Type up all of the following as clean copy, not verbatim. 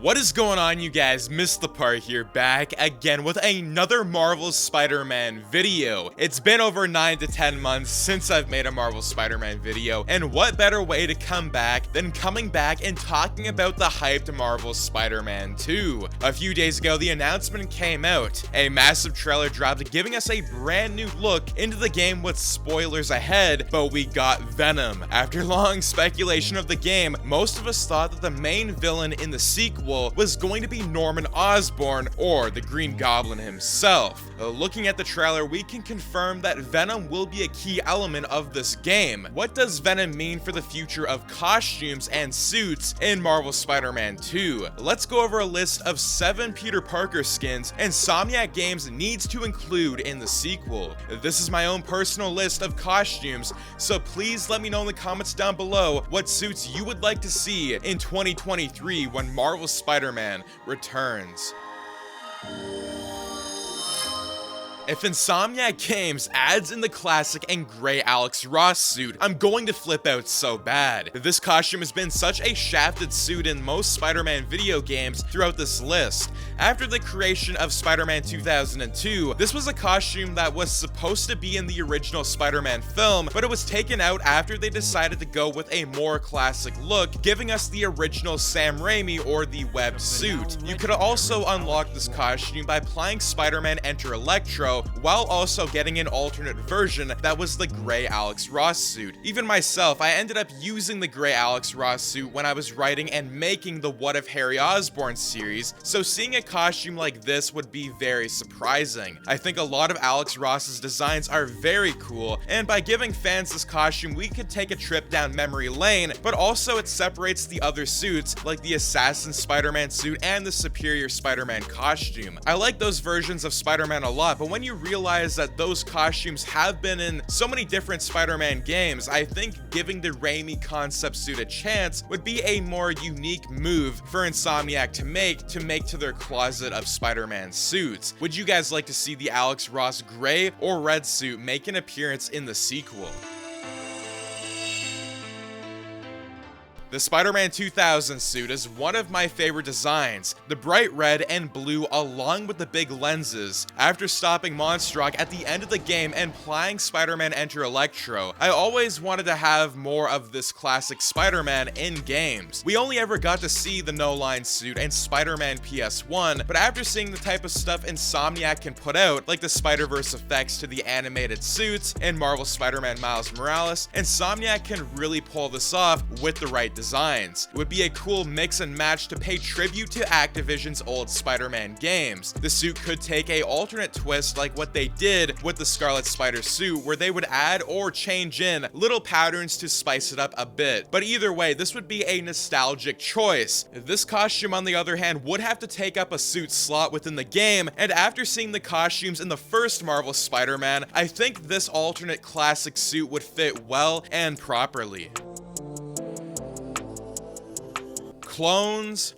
What is going on, you guys? Missed the part here, back again with another Marvel Spider-Man video. It's been over 9 to 10 months since I've made a Marvel Spider-Man video, and what better way to come back than coming back and talking about the hyped Marvel Spider-Man 2. A few days ago, the announcement came out. A massive trailer dropped, giving us a brand new look into the game with spoilers ahead, but we got Venom. After long speculation of the game, most of us thought that the main villain in the sequel was going to be Norman Osborn, or the Green Goblin himself. Looking at the trailer, we can confirm that Venom will be a key element of this game. What does Venom mean for the future of costumes and suits in Marvel Spider-Man 2? Let's go over a list of 7 Peter Parker skins Insomniac Games needs to include in the sequel. This is my own personal list of costumes, so please let me know in the comments down below what suits you would like to see in 2023 when Marvel Spider-Man returns. If Insomniac Games adds in the classic and gray Alex Ross suit, I'm going to flip out so bad. This costume has been such a shafted suit in most Spider-Man video games throughout this list. After the creation of Spider-Man 2002, this was a costume that was supposed to be in the original Spider-Man film, but it was taken out after they decided to go with a more classic look, giving us the original Sam Raimi or the webbed suit. You could also unlock this costume by applying Spider-Man Enter Electro, while also getting an alternate version that was the gray Alex Ross suit. Even myself, I ended up using the gray Alex Ross suit when I was writing and making the What If Harry Osborn series, so seeing a costume like this would be very surprising. I think a lot of Alex Ross's designs are very cool, and by giving fans this costume, we could take a trip down memory lane, but also it separates the other suits, like the Assassin Spider-Man suit and the Superior Spider-Man costume. I like those versions of Spider-Man a lot, but when you realize that those costumes have been in so many different Spider-Man games, I think giving the Raimi concept suit a chance would be a more unique move for Insomniac to make to their closet of Spider-Man suits. Would you guys like to see the Alex Ross gray or red suit make an appearance in the sequel? The Spider-Man 2000 suit is one of my favorite designs, the bright red and blue along with the big lenses. After stopping Monstrok at the end of the game and playing Spider-Man Enter Electro, I always wanted to have more of this classic Spider-Man in games. We only ever got to see the no-line suit and Spider-Man PS1, but after seeing the type of stuff Insomniac can put out, like the Spider-Verse effects to the animated suits and Marvel Spider-Man Miles Morales, Insomniac can really pull this off with the right designs. It would be a cool mix and match to pay tribute to Activision's old Spider-Man games. The suit could take a alternate twist like what they did with the Scarlet Spider suit, where they would add or change in little patterns to spice it up a bit. But either way, this would be a nostalgic choice. This costume, on the other hand, would have to take up a suit slot within the game, and after seeing the costumes in the first Marvel Spider-Man, I think this alternate classic suit would fit well and properly. Clones.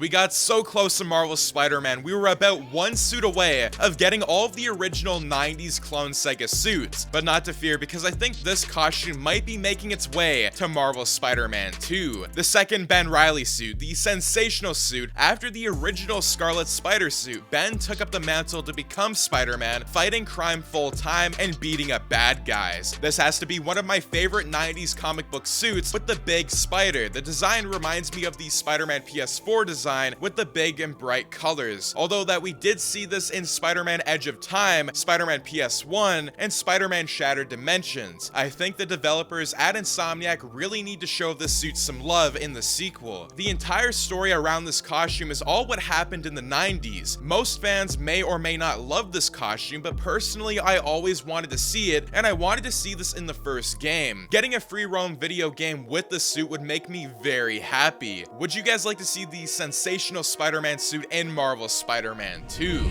We got so close to Marvel Spider-Man, we were about one suit away of getting all of the original 90s Clone Sega suits. But not to fear, because I think this costume might be making its way to Marvel Spider-Man 2. The second Ben Reilly suit, the sensational suit. After the original Scarlet Spider suit, Ben took up the mantle to become Spider-Man, fighting crime full-time and beating up bad guys. This has to be one of my favorite 90s comic book suits with the big spider. The design reminds me of the Spider-Man PS4 design with the big and bright colors, although that we did see this in Spider-Man Edge of Time, Spider-Man PS1, and Spider-Man Shattered Dimensions. I think the developers at Insomniac really need to show this suit some love in the sequel. The entire story around this costume is all what happened in the 90s. Most fans may or may not love this costume, but personally I always wanted to see it, and I wanted to see this in the first game. Getting a free roam video game with the suit would make me very happy. Would you guys like to see the sensational Spider-Man suit in Marvel Spider-Man 2?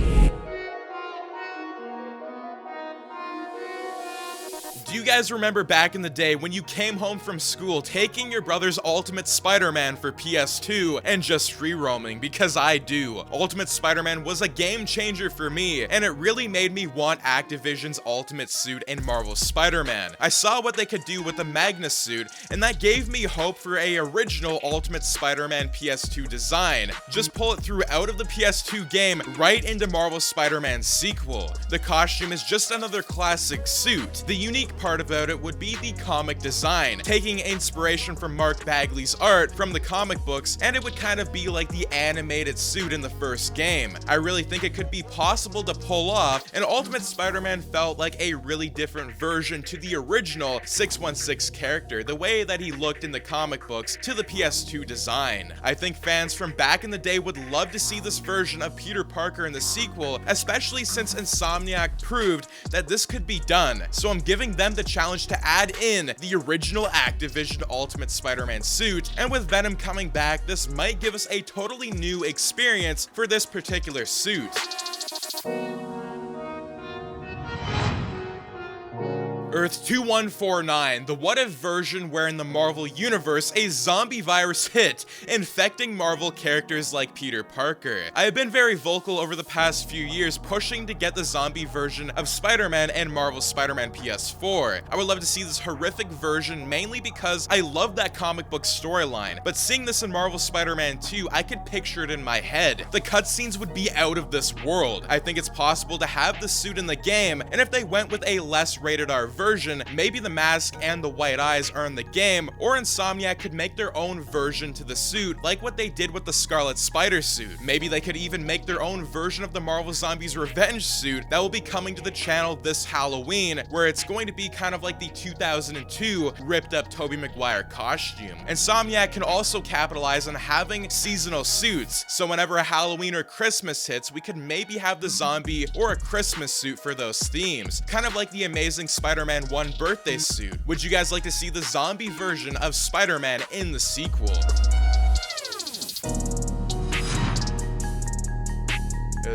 Do you guys remember back in the day when you came home from school taking your brother's Ultimate Spider-Man for PS2 and just free roaming? Because I do. Ultimate Spider-Man was a game changer for me, and it really made me want Activision's Ultimate Suit in Marvel's Spider-Man. I saw what they could do with the Magnus suit, and that gave me hope for a original Ultimate Spider-Man PS2 design. Just pull it through out of the PS2 game right into Marvel's Spider-Man's sequel. The costume is just another classic suit. The unique part about it would be the comic design, taking inspiration from Mark Bagley's art from the comic books, and it would kind of be like the animated suit in the first game. I really think it could be possible to pull off, and Ultimate Spider-Man felt like a really different version to the original 616 character, the way that he looked in the comic books to the PS2 design. I think fans from back in the day would love to see this version of Peter Parker in the sequel, especially since Insomniac proved that this could be done. So I'm giving them the challenge to add in the original Activision Ultimate Spider-Man suit, and with Venom coming back, this might give us a totally new experience for this particular suit. Earth 2149, the what-if version where in the Marvel Universe a zombie virus hit, infecting Marvel characters like Peter Parker. I have been very vocal over the past few years pushing to get the zombie version of Spider-Man and Marvel's Spider-Man PS4. I would love to see this horrific version mainly because I love that comic book storyline, but seeing this in Marvel's Spider-Man 2, I could picture it in my head. The cutscenes would be out of this world. I think it's possible to have the suit in the game, and if they went with a less rated R version, maybe the mask and the white eyes are in the game, or Insomniac could make their own version to the suit, like what they did with the Scarlet Spider suit. Maybe they could even make their own version of the Marvel Zombies Revenge suit that will be coming to the channel this Halloween, where it's going to be kind of like the 2002 ripped up Tobey Maguire costume. Insomniac can also capitalize on having seasonal suits, so whenever a Halloween or Christmas hits, we could maybe have the zombie or a Christmas suit for those themes, kind of like the Amazing Spider-Man 1 birthday suit. Would you guys like to see the zombie version of Spider-Man in the sequel?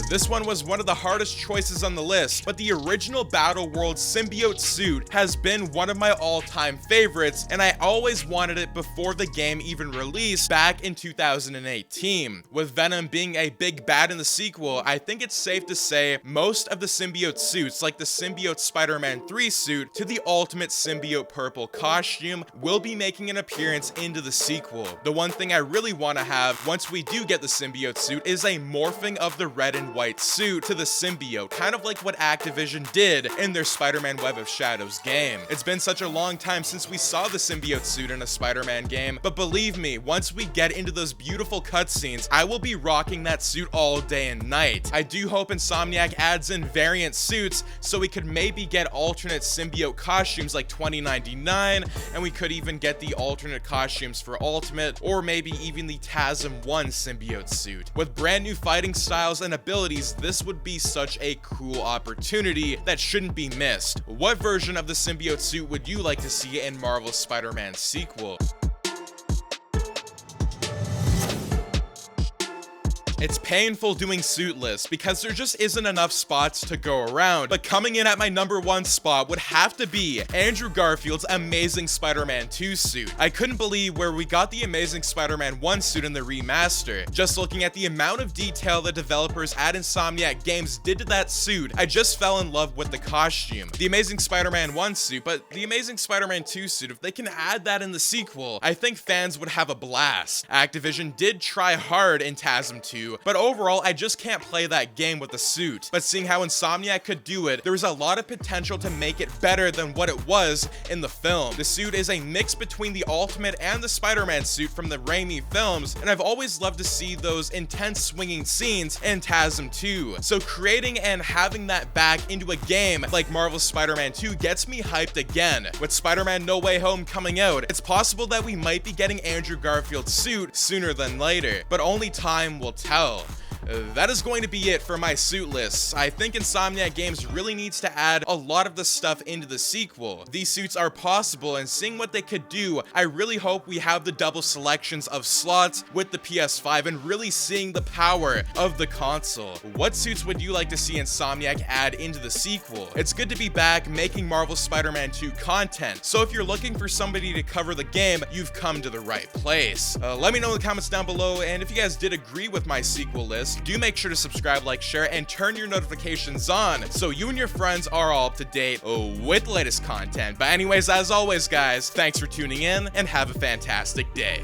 This one was one of the hardest choices on the list, but the original Battle World Symbiote suit has been one of my all-time favorites, and I always wanted it before the game even released back in 2018. With Venom being a big bad in the sequel, I think it's safe to say most of the symbiote suits, like the Symbiote Spider-Man 3 suit to the Ultimate Symbiote Purple costume, will be making an appearance into the sequel. The one thing I really want to have once we do get the symbiote suit is a morphing of the red and white suit to the symbiote, kind of like what Activision did in their Spider-Man Web of Shadows game. It's been such a long time since we saw the symbiote suit in a Spider-Man game, but believe me, once we get into those beautiful cutscenes, I will be rocking that suit all day and night. I do hope Insomniac adds in variant suits so we could maybe get alternate symbiote costumes like 2099, and we could even get the alternate costumes for Ultimate, or maybe even the TASM 1 symbiote suit. With brand new fighting styles and abilities, this would be such a cool opportunity that shouldn't be missed. What version of the symbiote suit would you like to see in Marvel's Spider-Man sequel? It's painful doing suit lists because there just isn't enough spots to go around, but coming in at my #1 spot would have to be Andrew Garfield's Amazing Spider-Man 2 suit. I couldn't believe where we got the Amazing Spider-Man 1 suit in the remaster. Just looking at the amount of detail the developers at Insomniac Games did to that suit, I just fell in love with the costume. The Amazing Spider-Man 1 suit, but the Amazing Spider-Man 2 suit, if they can add that in the sequel, I think fans would have a blast. Activision did try hard in TASM 2, but overall, I just can't play that game with the suit. But seeing how Insomniac could do it, there was a lot of potential to make it better than what it was in the film. The suit is a mix between the Ultimate and the Spider-Man suit from the Raimi films, and I've always loved to see those intense swinging scenes in TASM 2. So creating and having that back into a game like Marvel's Spider-Man 2 gets me hyped again. With Spider-Man No Way Home coming out, it's possible that we might be getting Andrew Garfield's suit sooner than later, but only time will tell. That is going to be it for my suit lists. I think Insomniac Games really needs to add a lot of the stuff into the sequel. These suits are possible, and seeing what they could do, I really hope we have the double selections of slots with the PS5 and really seeing the power of the console. What suits would you like to see Insomniac add into the sequel? It's good to be back making Marvel Spider-Man 2 content, so if you're looking for somebody to cover the game, you've come to the right place. Let me know in the comments down below, and if you guys did agree with my sequel list, do make sure to subscribe, like, share, and turn your notifications on so you and your friends are all up to date with the latest content. But anyways, as always guys, thanks for tuning in and have a fantastic day.